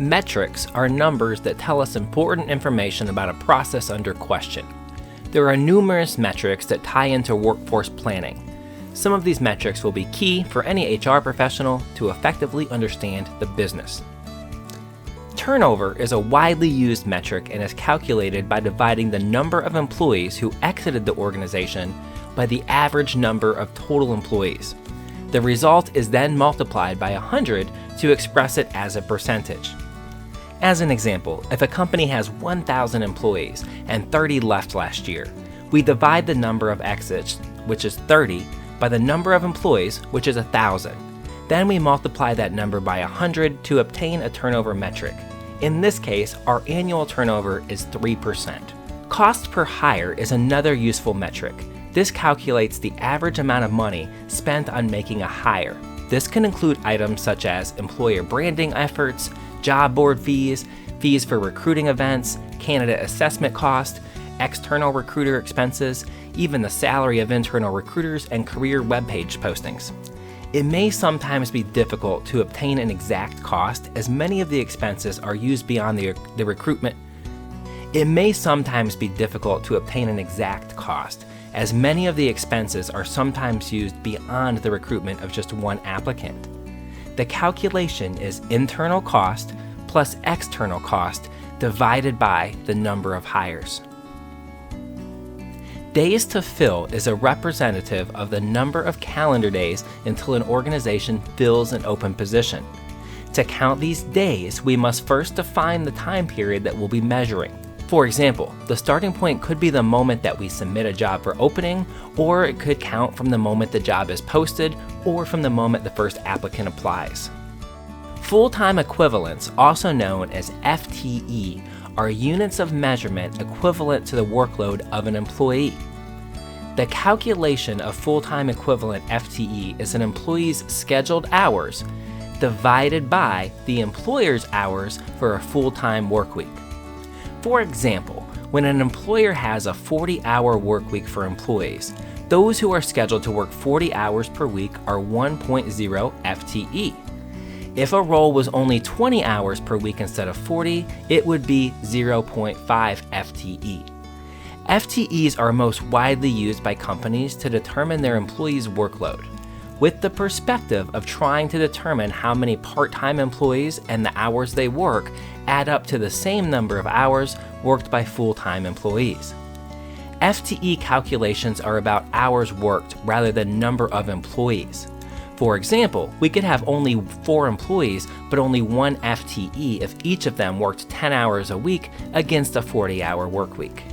Metrics are numbers that tell us important information about a process under question. There are numerous metrics that tie into workforce planning. Some of these metrics will be key for any HR professional to effectively understand the business. Turnover is a widely used metric and is calculated by dividing the number of employees who exited the organization by the average number of total employees. The result is then multiplied by 100 to express it as a percentage. As an example, if a company has 1,000 employees and 30 left last year, we divide the number of exits, which is 30, by the number of employees, which is 1,000. Then we multiply that number by 100 to obtain a turnover metric. In this case, our annual turnover is 3%. Cost per hire is another useful metric. This calculates the average amount of money spent on making a hire. This can include items such as employer branding efforts, job board fees, fees for recruiting events, candidate assessment cost, external recruiter expenses, even the salary of internal recruiters and career webpage postings. It may sometimes be difficult to obtain an exact cost as many of the expenses are used beyond the recruitment. It may sometimes be difficult to obtain an exact cost as many of the expenses are sometimes used beyond the recruitment of just one applicant. The calculation is internal cost plus external cost divided by the number of hires. Days to fill is a representative of the number of calendar days until an organization fills an open position. To count these days, we must first define the time period that we'll be measuring. For example, the starting point could be the moment that we submit a job for opening, or it could count from the moment the job is posted, or from the moment the first applicant applies. Full-time equivalents, also known as FTE, are units of measurement equivalent to the workload of an employee. The calculation of full-time equivalent FTE is an employee's scheduled hours divided by the employer's hours for a full-time work week. For example, when an employer has a 40-hour work week for employees, those who are scheduled to work 40 hours per week are 1.0 FTE. If a role was only 20 hours per week instead of 40, it would be 0.5 FTE. FTEs are most widely used by companies to determine their employees' workload, with the perspective of trying to determine how many part-time employees and the hours they work add up to the same number of hours worked by full-time employees. FTE calculations are about hours worked rather than number of employees. For example, we could have only 4 employees but only 1 FTE if each of them worked 10 hours a week against a 40-hour work week.